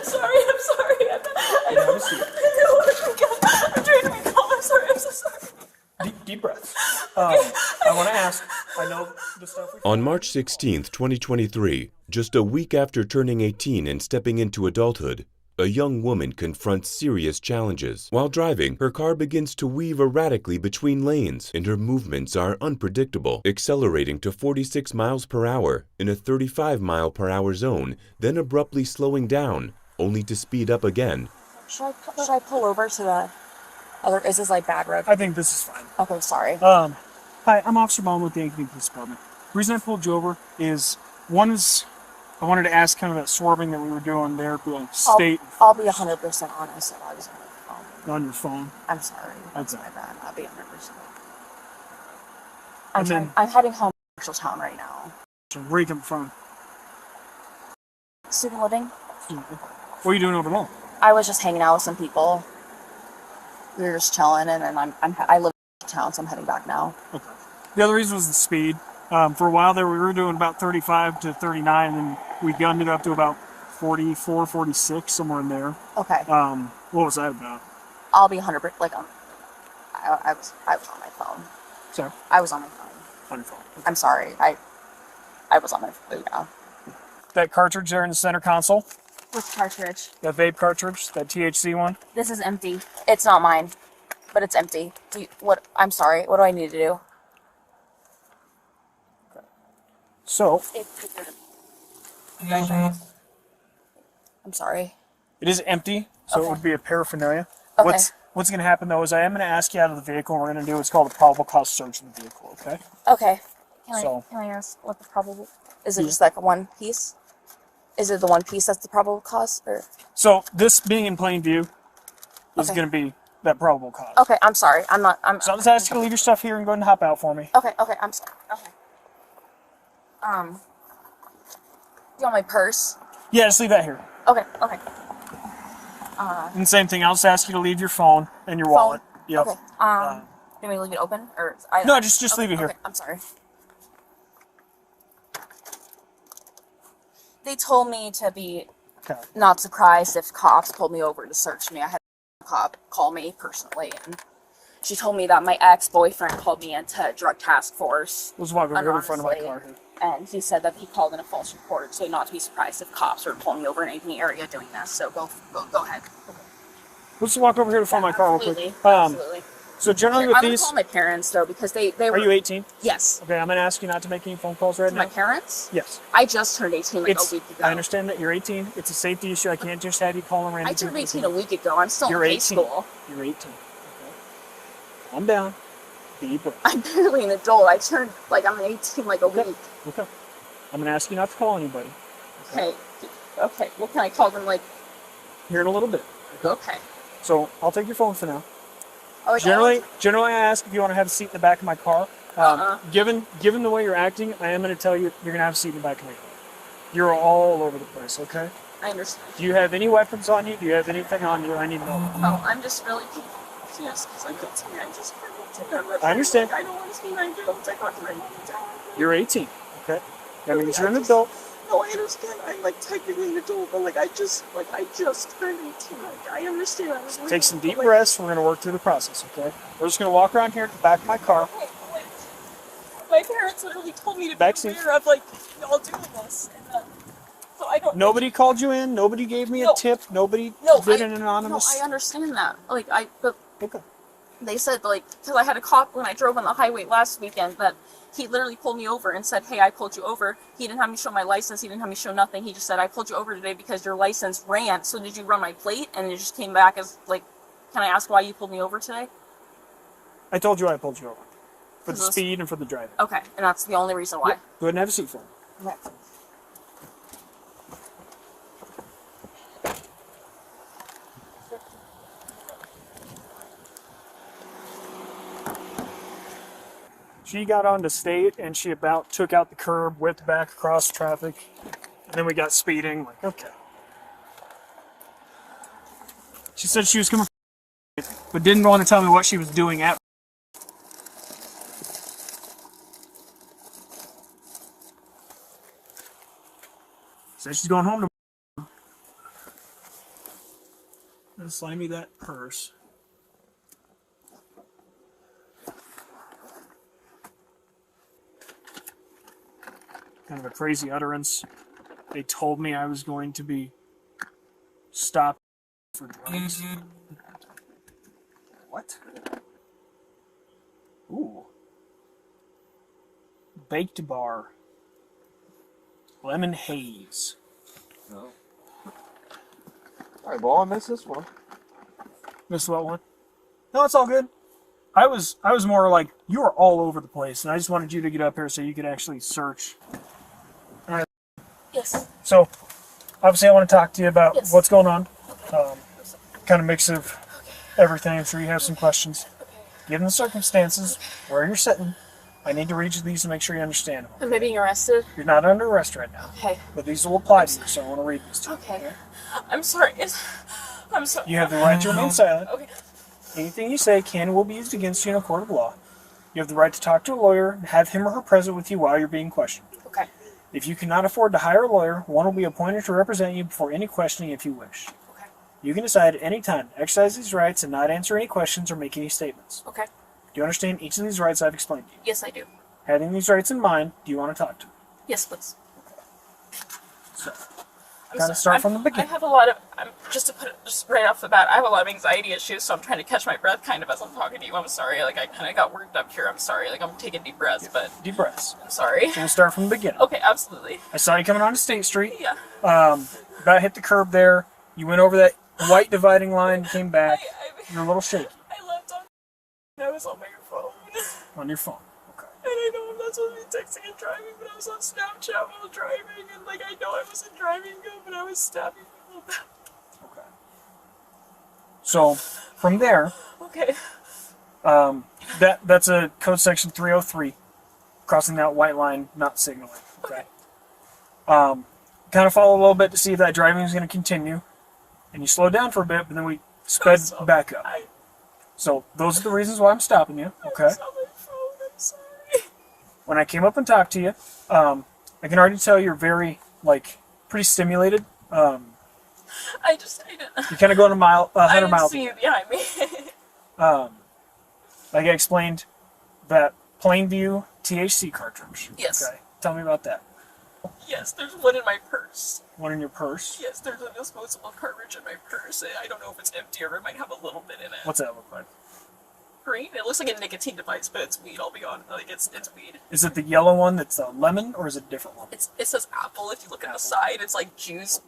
sorry. I don't want to be calm. I'm trying to be calm. I'm sorry. I'm so sorry. Deep breaths. I want to ask, I know the stuff we... On March 16th, 2023, just a week after turning 18 and stepping into adulthood, a young woman confronts serious challenges. While driving, her car begins to weave erratically between lanes, and her movements are unpredictable, accelerating to 46 miles per hour in a 35 mile per hour zone, then abruptly slowing down, only to speed up again. Should I pull over to the other? Is this like bad road? I think this is fine. Okay, sorry. Hi, I'm Officer Bowman with the Yankton Police Department. The reason I pulled you over is, one is, I wanted to ask kind of that swerving that we were doing there, like state. I'll be 100% honest that I was on my phone. On your phone. I'm sorry. That's Okay. my bad. I'll be 100%. I'm heading home to Marshalltown right now. So where you come from? Student living. What are you doing over there? I was just hanging out with some people. We were just chilling, and then I live in town, so I'm heading back now. Okay. The other reason was the speed. For a while there, we were doing about 35 to 39, and we gunned it up to about 44, 46, somewhere in there. Okay. What was that about? I'll be 100%. Like, I was on my phone. Sorry? I was on my phone. On your phone. I'm sorry. I was on my phone. Yeah. That cartridge there in the center console, Which cartridge? that vape cartridge, that THC one. This is empty. It's not mine, but it's empty. I'm sorry. What do I need to do? So, I'm sorry. it is empty, so Okay. it would be a paraphernalia. Okay. What's going to happen, though, is I am going to ask you out of the vehicle, and we're going to do what's called a probable cause search of the vehicle, okay? Okay. Can So- I ask what the probable... Is it just like one piece? Is it the one piece that's the probable cause? Or... So, this being in plain view is Okay. going to be that probable cause. Okay, I'm sorry. I'm... So I'll just ask you to leave your stuff here and go ahead and hop out for me. Okay, I'm sorry. Okay. Do you want my purse? Yeah, just leave that here. Okay. And same thing, I'll just ask you to leave your phone and your wallet. Yep. Okay. Do you want me to leave it open? Or No, just leave it here. Okay, I'm sorry. They told me to be Okay. not surprised if cops pulled me over to search me. I had a cop call me personally, and she told me that my ex-boyfriend called me into drug task force. Let's walk over here in front of my anonymously, car here. And he said that he called in a false report, so not to be surprised if cops were pulling me over in any area doing this. So go ahead. Let's walk over here to front of my car real Absolutely. quick. Absolutely. So generally with I'm gonna these... call my parents though because they were. Are you 18? Yes. Okay, I'm going to ask you not to make any phone calls right To now. my parents? Yes. I just turned 18 like It's, a week ago. I understand that you're 18. It's a safety issue. I can't just have you calling random I turned people. 18 a week ago. I'm still You're in high 18. school. You're 18. Okay. Calm down. Deep breath. I'm barely an adult. I turned I'm 18 like a Okay. week. Okay. I'm going to ask you not to call anybody. Okay. Well, can I call them Here in a little bit. Okay. So I'll take your phone for now. Oh, Generally, I ask if you want to have a seat in the back of my car. Given the way you're acting, I am going to tell you you're going to have a seat in the back of my car. You're all over the place, okay? I understand. Do you have any weapons on you? Do you have anything on you? I need to know. Oh, I'm just really confused because I'm 18. I just I understand. I don't want to be 19. I got to You're 18, okay? That means you're an adult. No, I understand. I'm technically an adult, but I just turned 18. I understand. I was Take some deep breaths. We're going to work through the process, okay? We're just going to walk around here to the back of my car. Wait. My parents literally told me to Back be seat. aware of y'all doing this, and so I don't. Nobody called you in. Nobody gave me a tip. Nobody did an anonymous. No, I understand that. But Okay. they said because I had a cop when I drove on the highway last weekend that he literally pulled me over and said, "Hey, I pulled you over." He didn't have me show my license. He didn't have me show nothing. He just said, "I pulled you over today because your license ran. So did you run my plate?" And it just came back as "Can I ask why you pulled me over today?" I told you I pulled you over. For the Because speed and for the driving. Okay, and that's the only reason why. Yep. Go ahead and have a seat for me. Okay. She got onto state and she about took out the curb, whipped back across traffic, and then we got speeding. Okay. She said she was coming from, but didn't want to tell me what she was doing at. Said she's going home tomorrow. And slide me that purse. Kind of a crazy utterance. They told me I was going to be stopped for drugs. What? Ooh. Baked bar. Lemon haze. No. Alright, well, I missed this one. Missed what one? No, it's all good. I was more like, you were all over the place, and I just wanted you to get up here so you could actually search. All right. Yes. So, obviously I want to talk to you about Yes. what's going on. Kind of mix of everything. I'm sure you have some questions. Given the circumstances, where you're sitting, I need to read you these to make sure you understand them. Am I being arrested? You're not under arrest right now, Okay. but these will apply to you, so I want to read these to you. Okay. I'm sorry. I'm sorry. You have the right to remain silent. Okay. Anything you say can and will be used against you in a court of law. You have the right to talk to a lawyer and have him or her present with you while you're being questioned. Okay. If you cannot afford to hire a lawyer, one will be appointed to represent you before any questioning if you wish. Okay. You can decide at any time to exercise these rights and not answer any questions or make any statements. Okay. Do you understand each of these rights I've explained to you? Yes, I do. Having these rights in mind, do you want to talk to me? Yes, please. So, I'm kind of sorry. start from the I beginning. have a lot of, just to put it just right off the bat, I have a lot of anxiety issues, so I'm trying to catch my breath kind of as I'm talking to you. I'm sorry. Like, I kind of got worked up here. I'm sorry. Like, I'm taking deep breaths, but Deep breaths. I'm sorry. So we'll start from the beginning. Okay, absolutely. I saw you coming onto State Street. Yeah. About hit the curb there. You went over that white dividing line, came back. I You're a little shaky I left on. I was on my phone. on your phone. Okay. And I know I'm not supposed to be texting and driving, but I was on Snapchat while driving, and like I know I wasn't driving good, but I was stabbing people. Okay. So from there, Okay. that's a code section 303, crossing that white line, not signaling. Okay. Kind of follow a little bit to see if that driving is going to continue, and you slow down for a bit, but then we sped back up. So those are the reasons why I'm stopping you. Okay. I was on my phone. I'm sorry. When I came up and talked to you, I can already tell you're very pretty stimulated. I didn't. You're kind of going a mile, I 100 didn't miles. see you behind me. Like I explained, that Plainview THC cartridge. Yes. Okay. Tell me about that. Yes, there's one in my purse. One in your purse. Yes, there's a disposable cartridge in my purse. I don't know if it's empty or it might have a little bit in it. What's that look like? Green? It looks like a nicotine device, but it's weed. I'll be honest. Like it's weed. Is it the yellow one that's a lemon, or is it a different one? It says apple. If you look at the side, it's like juice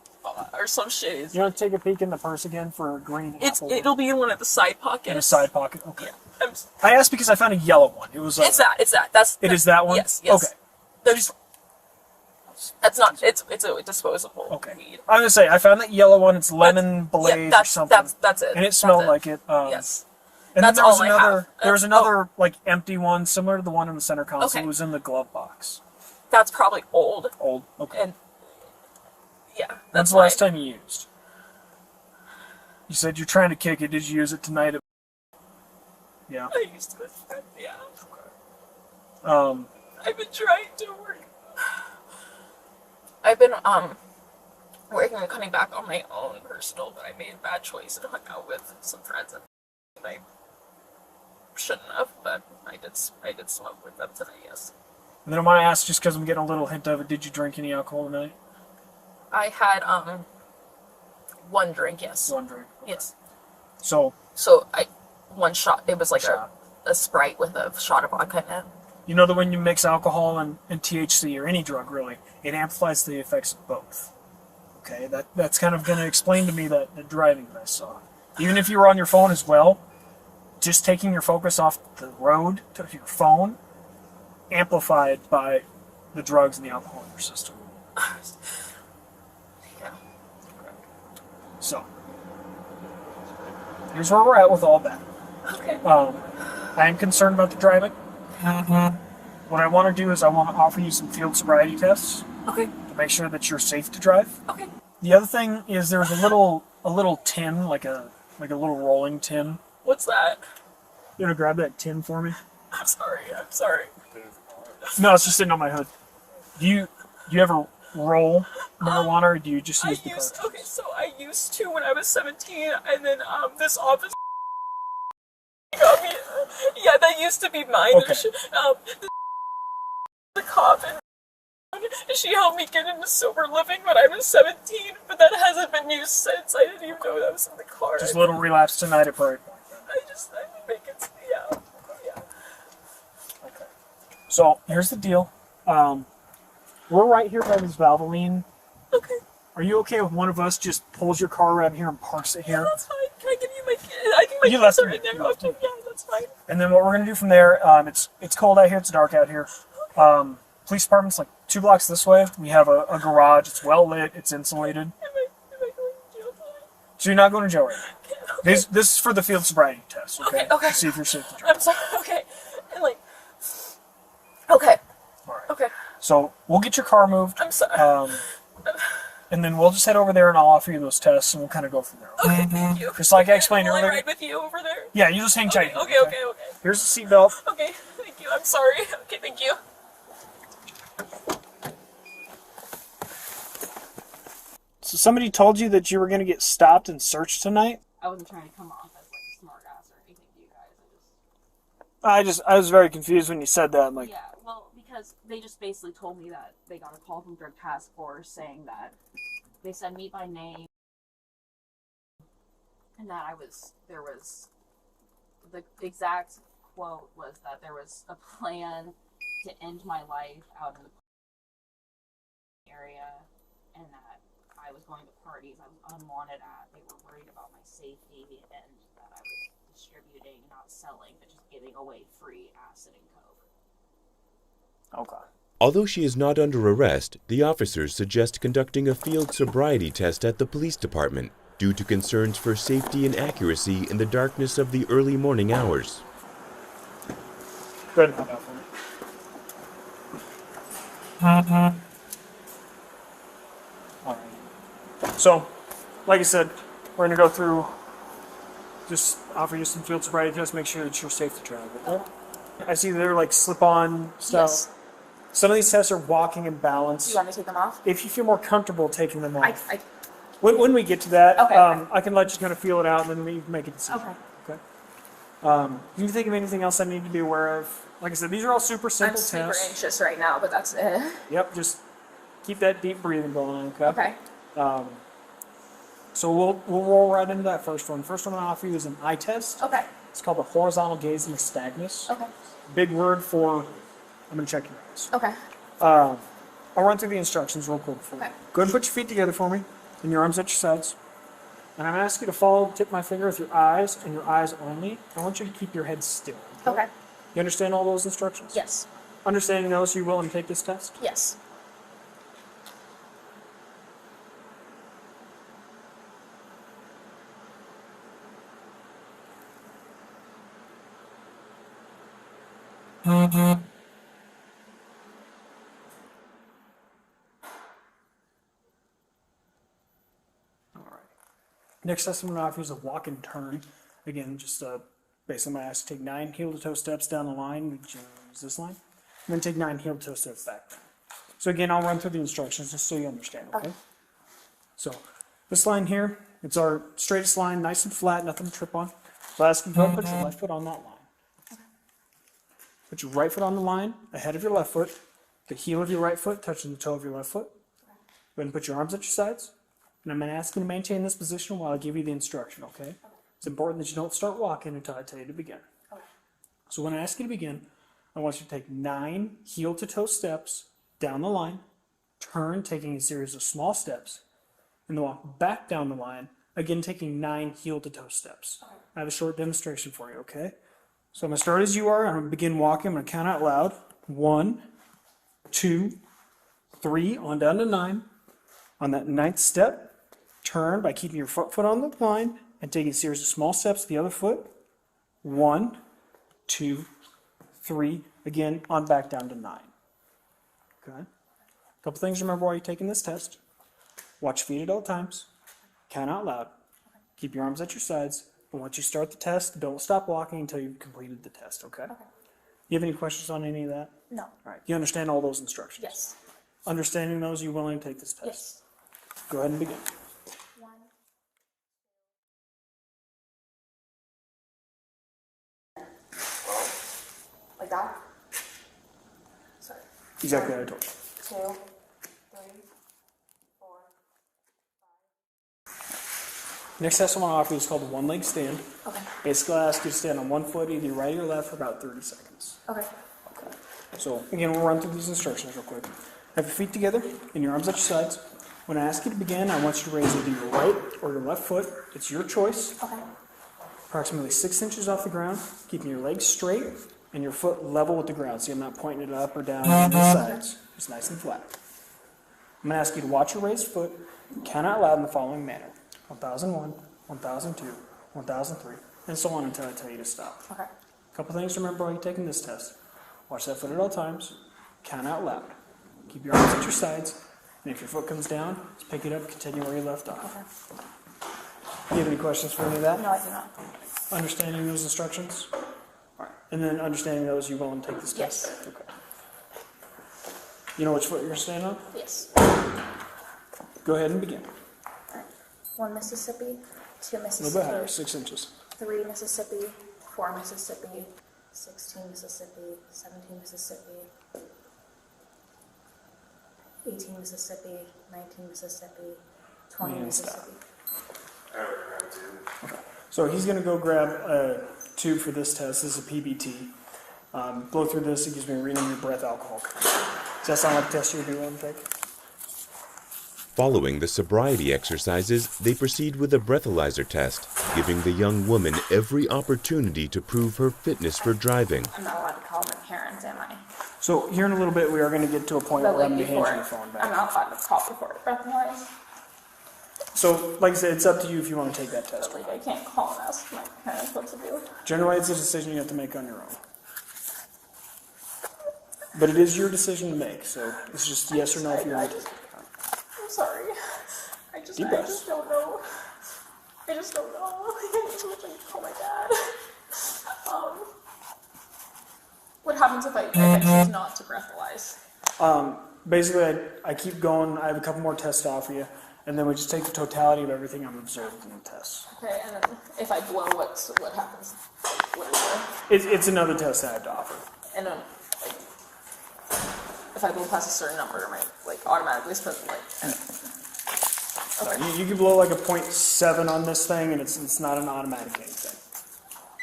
or some shit. You want to take a peek in the purse again for a green apple? It'll be in one of the side pockets. In a side pocket. Okay. Yeah. I asked because I found a yellow one. It was. It's that. It is that one. Yes. Yes. Okay. There's. That's not. It's a disposable Okay. weed. I was gonna say I found that yellow one. It's lemon blaze or something. That's it. And it smelled like it. Yes. And That's then there was all I another. have. There was another empty one similar to the one in the center console. Okay. It was in the glove box. That's probably old. Old. Okay. And yeah. When's That's the last why- time you used? You said you're trying to kick it. Did you use it tonight? Yeah. I used to. Yeah. Um. I've been trying to work. I've been working on cutting back on my own personal, but I made a bad choice and hung out with some friends and I shouldn't have, but I did smoke with them tonight. Yes. And then I want to ask, just because I'm getting a little hint of it, did you drink any alcohol tonight? I had one drink. Yes. One drink. Okay. Yes. So one shot. It was like Shot. a Sprite with a shot of vodka in it. you know that when you mix alcohol and THC or any drug really, it amplifies the effects of both. Okay, that's kind of going to explain to me that the driving that I saw. Even if you were on your phone as well, just taking your focus off the road to your phone, amplified by the drugs and the alcohol in your system. Yeah. So, here's where we're at with all that. Okay. I am concerned about the driving. What I want to do is I want to offer you some field sobriety tests Okay. to make sure that you're safe to drive. Okay. The other thing is there's a little tin, like a little rolling tin. What's that? You want to grab that tin for me? I'm sorry. I'm sorry. No, it's just sitting on my hood. Do you ever roll marijuana, or do you just use the cartridge? Okay, so I used to when I was 17, and then this office got me. Yeah, that used to be mine. Okay. The cop, and she helped me get into sober living when I was 17, but that hasn't been used since. I didn't even know that was in the car. Just a little relapse tonight at Prairie Point. I make it, yeah. Okay. So here's the deal. We're right here by this Valvoline. Okay. Are you okay with one of us just pulls your car around here and parks it here? Yeah, that's fine. Can I give you my kid? I think my You kids left are me. in there. Okay, yeah, that's fine. And then what we're gonna do from there, it's cold out here, it's dark out here. Police department's like 2 blocks this way. We have a garage, it's well lit, it's insulated. Am I going to jail tonight? So you're not going to jail right now. Okay. This is for the field sobriety test, okay? Okay. To see if you're safe to drive. I'm sorry. Okay. And like. Okay. Alright. Okay. So we'll get your car moved. I'm sorry. And then we'll just head over there and I'll offer you those tests and we'll kind of go from there. Okay, thank you. Just like I explained Will I earlier. ride with you over there? Yeah, you just hang tight. Okay, here, okay. Here's the seatbelt. Okay, thank you. I'm sorry. Okay, thank you. So somebody told you that you were going to get stopped and searched tonight? I wasn't trying to come off as like a smart ass or anything to you guys. I was very confused when you said that. I'm like, Yeah, well, because they just basically told me that they got a call from Drug Task Force saying that they said meet by name and that there was, the exact quote was that there was a plan to end my life out in the area and that I was going to parties I was unwanted at. They were worried about my safety and that I was distributing, not selling, but just giving away free acid and coke. okay. Although she is not under arrest, the officers suggest conducting a field sobriety test at the police department due to concerns for safety and accuracy in the darkness of the early morning hours. Go ahead and hop out for me. Alright. So, like I said, we're going to go through, just offer you some field sobriety tests, make sure that you're safe to drive. Okay? I see they're like slip-on stuff. Yes. Some of these tests are walking and balance. You want me to take them off? If you feel more comfortable taking them off. I When we get to that, Okay. I can let you kind of feel it out and then we make a decision. Okay. Okay. Can you think of anything else I need to be aware of? Like I said, these are all super simple I'm super tests. anxious right now, but that's it. Yep, just keep that deep breathing going on, okay? Okay. So we'll roll right into that first one. First one I'll offer you is an eye test. Okay. It's called the horizontal gaze nystagmus. Okay. Big word for, I'm going to check your eyes. Okay. I'll run through the instructions real quick for you. Okay. Go ahead and put your feet together for me, and your arms at your sides. And I'm going to ask you to follow the tip of my finger with your eyes, and your eyes only. I want you to keep your head still. Okay. You understand all those instructions? Yes. Understanding those, you willing to take this test? Yes. Next test I'm going to offer you is a walk and turn. Again, just basically I'm going to ask you to take 9 heel-to-toe steps down the line, which is this line, and then take 9 heel-to-toe steps back. So again, I'll run through the instructions just so you understand, okay? So this line here, it's our straightest line, nice and flat, nothing to trip on. So I ask you to go and put your left foot on that line. Put your right foot on the line, ahead of your left foot, the heel of your right foot touching the toe of your left foot. Go ahead and put your arms at your sides. And I'm going to ask you to maintain this position while I give you the instruction, okay? It's important that you don't start walking until I tell you to begin. Okay. So when I ask you to begin, I want you to take 9 heel-to-toe steps down the line, turn, taking a series of small steps, and then walk back down the line, again taking 9 heel-to-toe steps. Okay. I have a short demonstration for you, okay? So I'm going to start as you are. I'm going to begin walking. I'm going to count out loud. 1, 2, 3, on down to 9. On that 9th step, turn by keeping your foot on the line and taking a series of small steps to the other foot. 1, 2, 3. Again, on back down to 9. Okay? A couple things to remember while you're taking this test. Watch your feet at all times. Count out loud. Keep your arms at your sides. But once you start the test, don't stop walking until you've completed the test, okay? Okay. You have any questions on any of that? No. All right. You understand all those instructions? Yes. Understanding those, you willing to take this test? Yes. Go ahead and begin. 1, Edad. Sorry. Exactly what I told you. 2, 3, 4, 5. Next test I want to offer you is called the one-leg stand. Okay. Basically, I ask you to stand on one foot, either your right or your left, for about 30 seconds. Okay. So, again, we'll run through these instructions real quick. Have your feet together and your arms at your sides. When I ask you to begin, I want you to raise either your right or your left foot. It's your choice. Okay. Approximately 6 inches off the ground, keeping your legs straight and your foot level with the ground. See, I'm not pointing it up or down on the sides. It's nice and flat. I'm going to ask you to watch your raised foot, count out loud in the following manner. 1001, 1002, 1003, and so on until I tell you to stop. Okay. A couple things to remember while you're taking this test. Watch that foot at all times. Count out loud. Keep your arms at your sides. And if your foot comes down, just pick it up and continue where you left off. Okay. Do you have any questions for any of that? No, I do not. Understanding those instructions? All right. And then understanding those, you willing to take this test? Yes. Okay. You know which foot you're going to stand on? Yes. Go ahead and begin. 1 Mississippi, 2 A Mississippi, little bit higher, 6 inches. 3 Mississippi, 4 Mississippi, 16 Mississippi, 17 Mississippi, 18 Mississippi, 19 Mississippi, 20 And stop. Mississippi. Okay. So he's going to go grab a tube for this test. This is a PBT. Blow through this. It gives me a reading of your breath alcohol content. Does that sound like a test you would be willing to take? Following the sobriety exercises, they proceed with a breathalyzer test, giving the young woman every opportunity to prove her fitness for driving. I'm not allowed to call my parents, am I? So here in a little bit, we are going to get to a point But where I'm like going to hand before, you your phone I'm back. not allowed to call before it breathalyze. So, like I said, it's up to you if you want to take that test. But like I can't call and ask my parents what to do. Generally, it's a decision you have to make on your own. But it is your decision to make, so it's just yes or no if you want to. I'm sorry. I just Deep breaths. don't know. I just don't know. I just wish I could call my dad. What happens if I choose not to breathalyze? Basically, I keep going. I have a couple more tests to offer you, and then we just take the totality of everything I'm observed in the tests. Okay, and then if I blow, what happens? What is there? It's another test that I have to offer. And then, like, if I blow past a certain number, am I like automatically supposed to like? Okay. You can blow like a 0.7 on this thing, and it's not an automatic anything.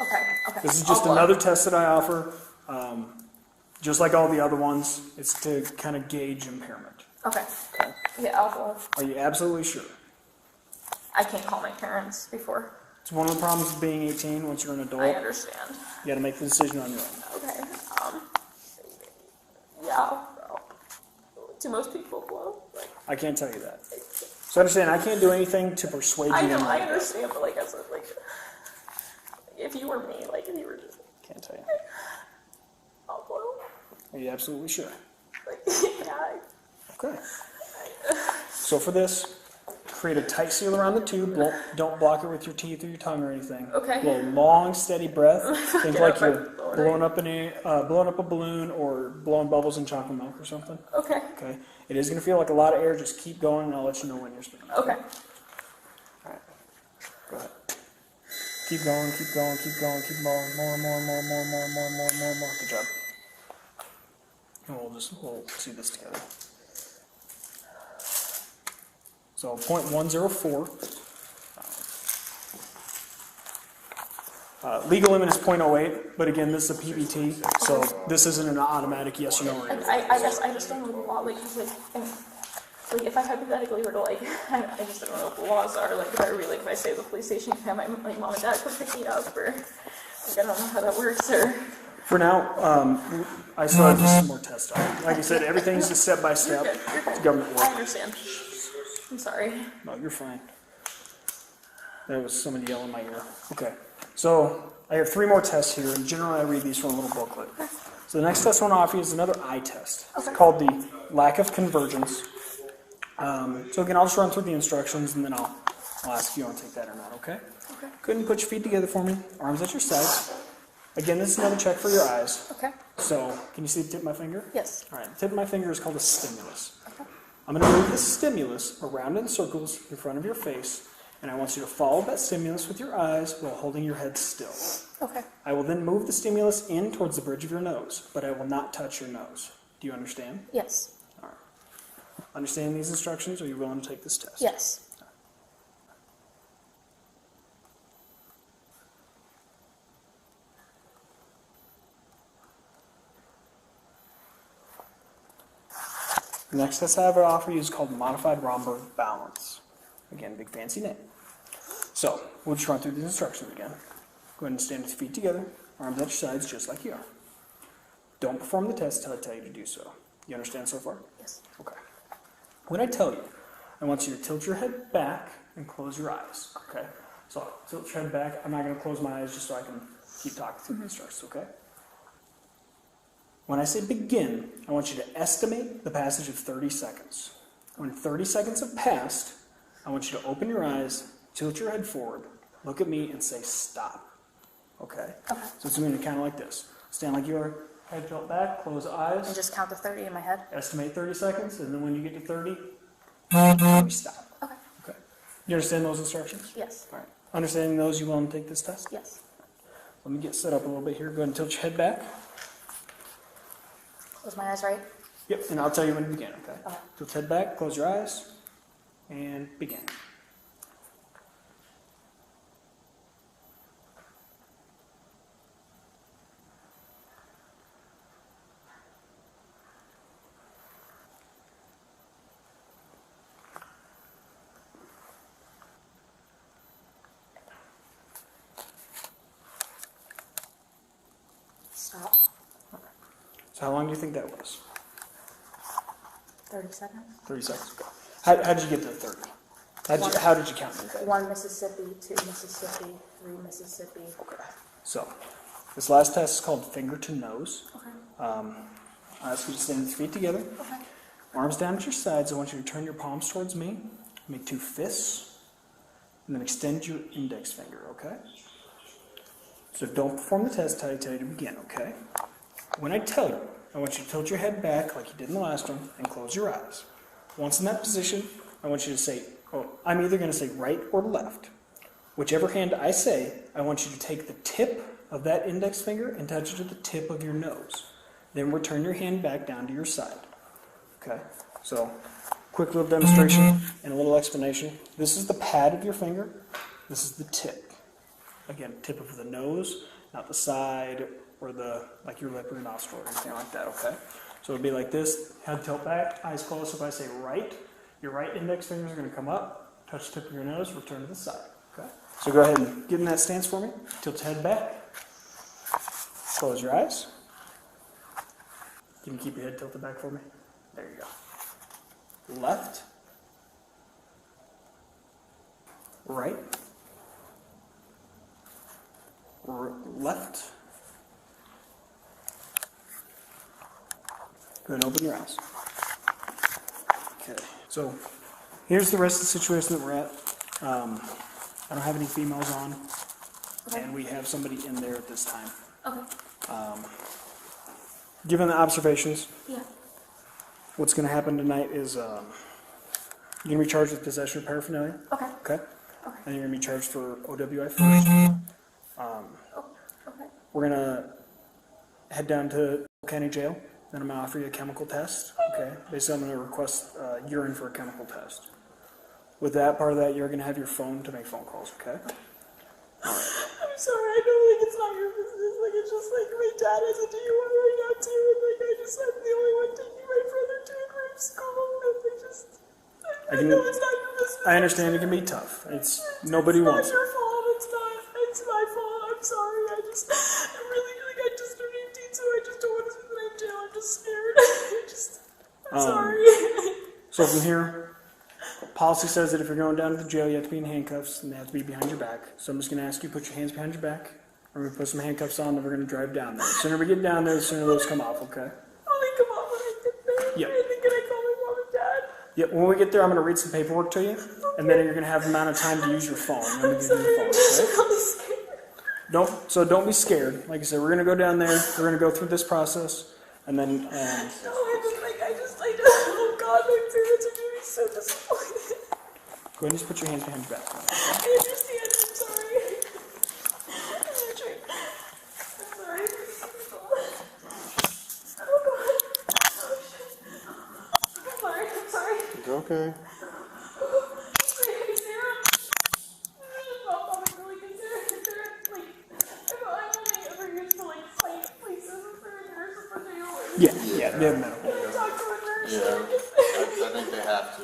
Okay. This is just another test that I offer. Just like all the other ones, it's to kind of gauge impairment. Okay. Yeah, I'll blow. Are you absolutely sure? I can't call my parents before. It's one of the problems of being 18. Once you're an adult, I understand. you got to make the decision on your own. Okay. Yeah. Do most people blow? Like, I can't tell you that. So understand, I can't do anything to persuade you. I know, in I that. understand, but like, as a, like, if you were me, like, if you were just, Can't tell you. I'll blow. Are you absolutely sure? Like, yeah. Okay. So for this, create a tight seal around the tube. Don't block it with your teeth or your tongue or anything. Okay. Blow long, steady breath. Think Get like up, you're like, blowing up a balloon or blowing bubbles in chocolate milk or something. Okay. Okay. It is going to feel like a lot of air. Just keep going, and I'll let you know when you're speaking. Okay. All right. Go ahead. Keep going, keep going, keep going, keep going. More. Good job. And we'll see this together. So 0.104. Legal limit is 0.08, but again, this is a PBT, so this isn't an automatic yes or no. Or anything. I guess I just don't know the law, like, 'cause, like, if I hypothetically were to, like, I just don't know what the laws are, like, if I say to the police station, you can have my, like, mom and dad come pick me up, or, like, I don't know how that works, or... For now, I still have just some more tests on it. Like I said, everything's just step by step. You're good. It's government I work. understand. I'm sorry. No, you're fine. There was somebody yelling in my ear. Okay, so I have 3 more tests here, and generally I read these from a little booklet. So the next test I want to offer you is another eye test. It's called the lack of convergence. So again, I'll just run through the instructions, and then I'll ask if you want to take that or not, okay? Okay. Go ahead and put your feet together for me, arms at your sides. Again, this is another check for your eyes. Okay. So, can you see the tip of my finger? Yes. All right, the tip of my finger is called a stimulus. I'm going to move the stimulus around in circles in front of your face, and I want you to follow that stimulus with your eyes while holding your head still. Okay. I will then move the stimulus in towards the bridge of your nose, but I will not touch your nose. Do you understand? Yes. All right. Understanding these instructions, are you willing to take this test? Yes. The next test I have to offer you is called Modified Romberg Balance. Again, big fancy name. So, we'll just run through these instructions again. Go ahead and stand with your feet together, arms at your sides just like you are. Don't perform the test until I tell you to do so. You understand so far? Yes. Okay. When I tell you, I want you to tilt your head back and close your eyes. Okay? So, tilt your head back. I'm not going to close my eyes just so I can keep talking through the instructions, okay? When I say begin, I want you to estimate the passage of 30 seconds. When 30 seconds have passed, I want you to open your eyes, tilt your head forward, look at me, and say stop. Okay? Okay. So it's going to be kind of like this. Stand like you are, head tilt back, close eyes, And just count to 30 in my head? estimate 30 seconds, and then when you get to 30, we stop. Okay. Okay? You understand those instructions? Yes. All right. Understanding those, you willing to take this test? Yes. Let me get set up a little bit here. Go ahead and tilt your head back. Close my eyes, right? Yep, and I'll tell you when to begin, okay? Okay. Tilt head back, close your eyes, and begin. Stop. So how long do you think that was? 30 seconds. 30 seconds ago. How did you get to 30? How did you count in your head? 1 Mississippi, 2 Mississippi, 3 Mississippi. Okay. So, this last test is called finger to nose. Okay. I'll ask you to stand with your feet together. Okay. Arms down at your sides. I want you to turn your palms towards me. Make 2 fists. And then extend your index finger, okay? So don't perform the test until I tell you to begin, okay? When I tell you, I want you to tilt your head back like you did in the last one and close your eyes. Once in that position, I want you to say, I'm either going to say right or left. Whichever hand I say, I want you to take the tip of that index finger and touch it to the tip of your nose. Then return your hand back down to your side. Okay? So, quick little demonstration and a little explanation. This is the pad of your finger. This is the tip. Again, tip of the nose, not the side or like your lip or your nostril or anything like that, okay? So it'll be like this, head tilt back, eyes closed. If I say right, your right index fingers are going to come up, touch the tip of your nose, return to the side, okay? So go ahead and get in that stance for me. Tilt your head back. Close your eyes. Can you keep your head tilted back for me? There you go. Left. Right. Left. Go ahead and open your eyes. Okay, so here's the rest of the situation that we're at. I don't have any females on, and we have somebody in there at this time. Okay. Given the observations, Yeah. what's going to happen tonight is you're going to be charged with possession of paraphernalia. Okay. Okay? Okay. And you're going to be charged for OWI first. Okay. We're going to head down to County Jail. Then I'm going to offer you a chemical test. Okay? Basically, I'm going to request urine for a chemical test. With that, part of that, you're going to have your phone to make phone calls. Okay? I'm sorry, I know like it's not your business. Like it's just like my dad has a DUI right now too, and like I'm the only one taking my brother to a group school, and I know it's not your business. I understand it can be tough. Nobody wants It's not your fault. It's my fault. I'm sorry. I'm really like I just turned 18, so I just don't want to spend the night in jail. I'm just scared. I'm sorry. So from here, policy says that if you're going down to the jail, you have to be in handcuffs, and they have to be behind your back. So I'm just going to ask you to put your hands behind your back. We're going to put some handcuffs on, then we're going to drive down there. The sooner we get down there, the sooner those come off, okay? I'll make them up when I get there. Yep. And then can I call my mom and dad? Yep, when we get there, I'm going to read some paperwork to you, and then you're going to have the amount of time to use your phone. I'm going to give you your phone, okay? I'm scared. Don't be scared. Like I said, we're going to go down there, we're going to go through this process, and then... No, I just, oh God, my parents are going to be so disappointed. Go ahead and just put your hands behind your back. I understand. I'm sorry. I'm gonna try. I'm sorry. Oh God. Oh shit. I'm sorry. I'm sorry. It's okay. Hey, Sarah. I'm really concerned. Is there, like, I've only ever used to, like, cite places. Is there a nurse or something? Yeah, they have medical. Can I talk to a nurse? Yeah, I think they have to.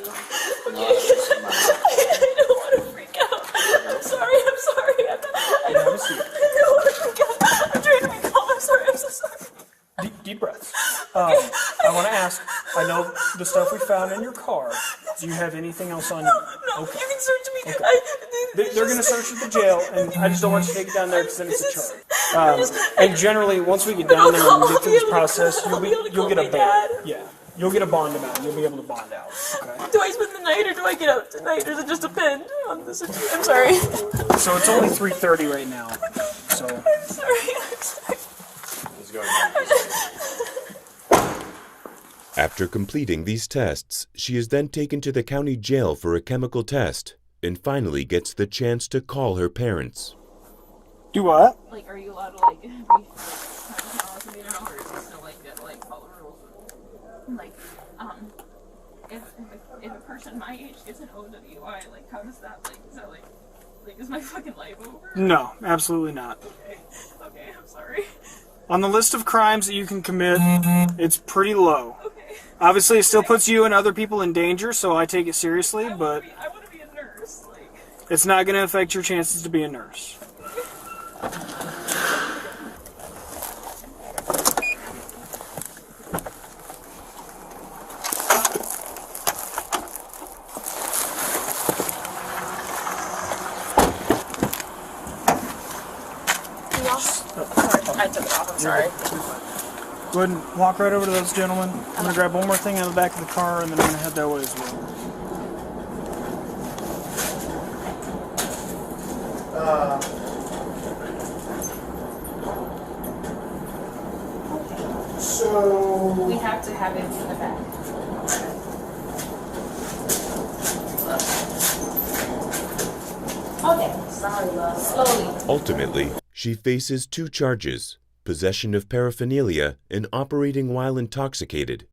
Not if it's a minor. I don't want to freak out. I'm sorry. I don't want to freak out. I'm trying to be calm. I'm sorry. I'm so sorry. Deep breaths. I want to ask, I know the stuff we found in your car. Do you have anything else on you? No, Okay. you can search me. Okay. They're going to search at the jail, and I just don't want you to take it down there because then it's a charge. And generally, once we get down there and we get through this process, you'll get a bond. Yeah, you'll get a bond amount. You'll be able to bond out. Okay. Do I spend the night or do I get out tonight? Or does it just depend on the situation? I'm sorry. So it's only 3:30 right now. So. I'm sorry. It's going to After completing these tests, she is then taken to the county jail for a chemical test and finally gets the chance to call her parents. Do what? Like, are you allowed to, like, be, like, or is it still, like, get, like, follow the rules? Like, if a person my age gets an OWI, like, how does that, like, is that, like, is my fucking life over? No, absolutely not. Okay, I'm sorry. On the list of crimes that you can commit, it's pretty low. Okay. Obviously, it still puts you and other people in danger, so I take it seriously, but I want to be a nurse, like. it's not going to affect your chances to be a nurse. I took it off, I'm sorry. Go ahead and walk right over to those gentlemen. I'm going to grab one more thing out of the back of the car, and then I'm going to head that way as well. So We have to have it in the back. Okay, sorry, love. Slowly. Ultimately, she faces 2 charges: possession of paraphernalia and operating while intoxicated.